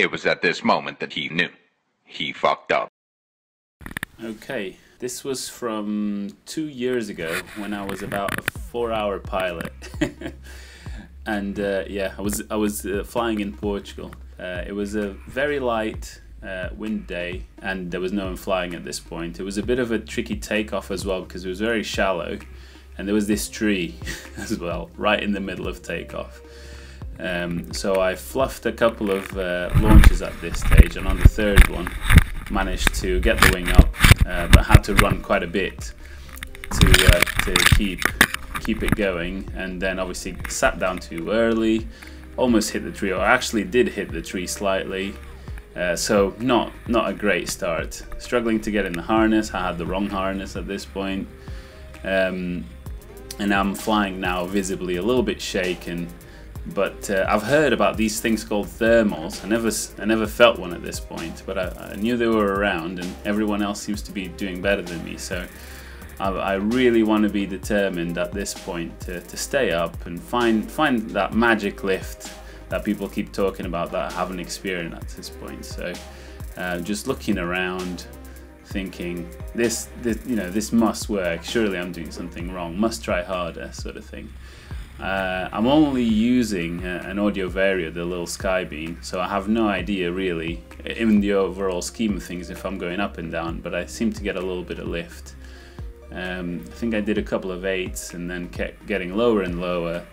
It was at this moment that he knew. He fucked up. Okay, this was from 2 years ago when I was about a 4-hour pilot. And yeah, I was flying in Portugal. It was a very light wind day, and there was no one flying at this point. It was a bit of a tricky takeoff as well because it was very shallow, and there was this tree as well right in the middle of takeoff. So I fluffed a couple of launches at this stage, and on the third one managed to get the wing up, but had to run quite a bit to keep it going, and then obviously sat down too early, almost hit the tree, or actually did hit the tree slightly. So not a great start. Struggling to get in the harness. I had the wrong harness at this point, and I'm flying now visibly a little bit shaken. But I've heard about these things called thermals. I never felt one at this point, but I knew they were around, and everyone else seems to be doing better than me. So I really want to be determined at this point to stay up and find that magic lift that people keep talking about that I haven't experienced at this point. So just looking around, thinking this must work. Surely I'm doing something wrong. Must try harder, sort of thing. I'm only using an audio vario, the little Skybeam, so I have no idea really in the overall scheme of things if I'm going up and down, but I seem to get a little bit of lift. I think I did a couple of 8s and then kept getting lower and lower,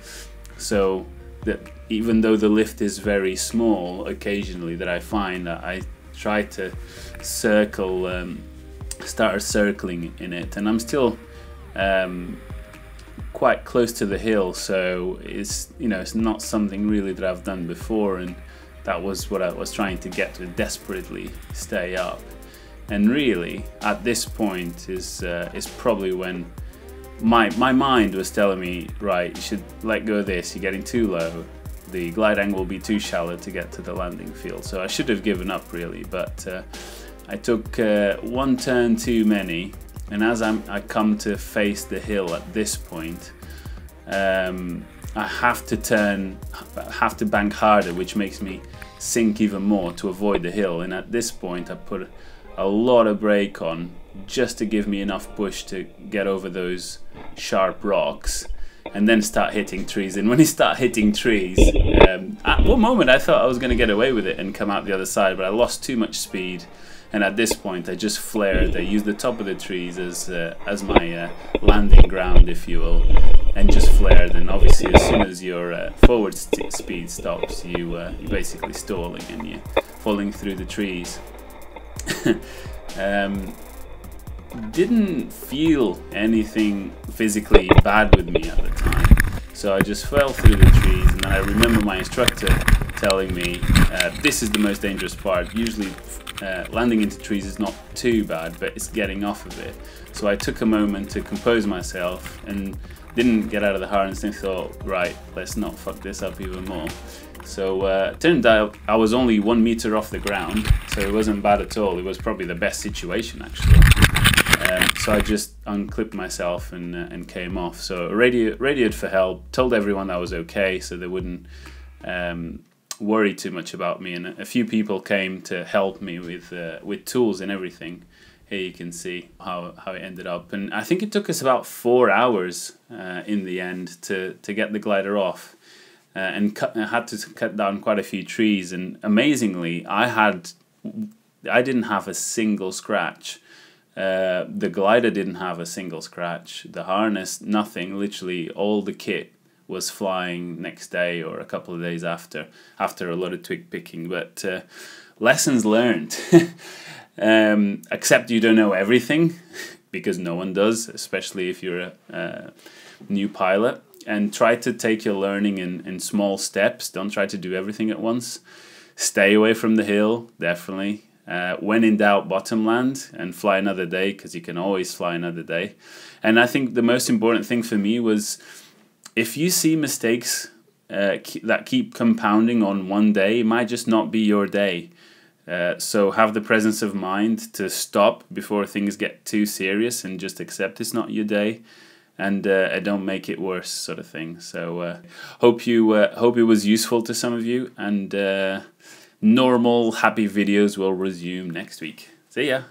so that even though the lift is very small, occasionally that I find that I try to start circling in it, and I'm still quite close to the hill, so it's not something really that I've done before, and that was what I was trying to get to, desperately stay up. And really at this point is probably when my mind was telling me, right, you should let go of this, you're getting too low, the glide angle will be too shallow to get to the landing field. So I should have given up really, but I took one turn too many. And as I come to face the hill at this point, I have to bank harder, which makes me sink even more to avoid the hill. And at this point, I put a lot of brake on just to give me enough push to get over those sharp rocks, and then start hitting trees. And when you start hitting trees, at one moment I thought I was going to get away with it and come out the other side, but I lost too much speed. And at this point, I just flared. I used the top of the trees as my landing ground, if you will, and just flared. And obviously, as soon as your forward speed stops, you're basically stalling and you're falling through the trees. Didn't feel anything physically bad with me at the time, so I just fell through the trees. And then I remember my instructor telling me, this is the most dangerous part. Usually landing into trees is not too bad, but it's getting off of it. So I took a moment to compose myself and didn't get out of the harness and thought, right, let's not fuck this up even more. So turned out I was only 1 meter off the ground, so it wasn't bad at all. It was probably the best situation actually. So I just unclipped myself and came off. So radioed for help, told everyone that I was okay, so they wouldn't worry too much about me, and a few people came to help me with tools and everything. Here you can see how it ended up, and I think it took us about 4 hours in the end to get the glider off, and I had to cut down quite a few trees. And amazingly, I didn't have a single scratch. The glider didn't have a single scratch. The harness, nothing. Literally all the kit was flying next day or a couple of days after a lot of twig picking. But lessons learned. Except you don't know everything, because no one does, especially if you're a new pilot. And try to take your learning in small steps. Don't try to do everything at once. Stay away from the hill, definitely. When in doubt, bottom land and fly another day, because you can always fly another day. And I think the most important thing for me was, if you see mistakes that keep compounding on one day, it might just not be your day. So have the presence of mind to stop before things get too serious and just accept it's not your day, and don't make it worse, sort of thing. So hope it was useful to some of you, and normal happy videos will resume next week. See ya.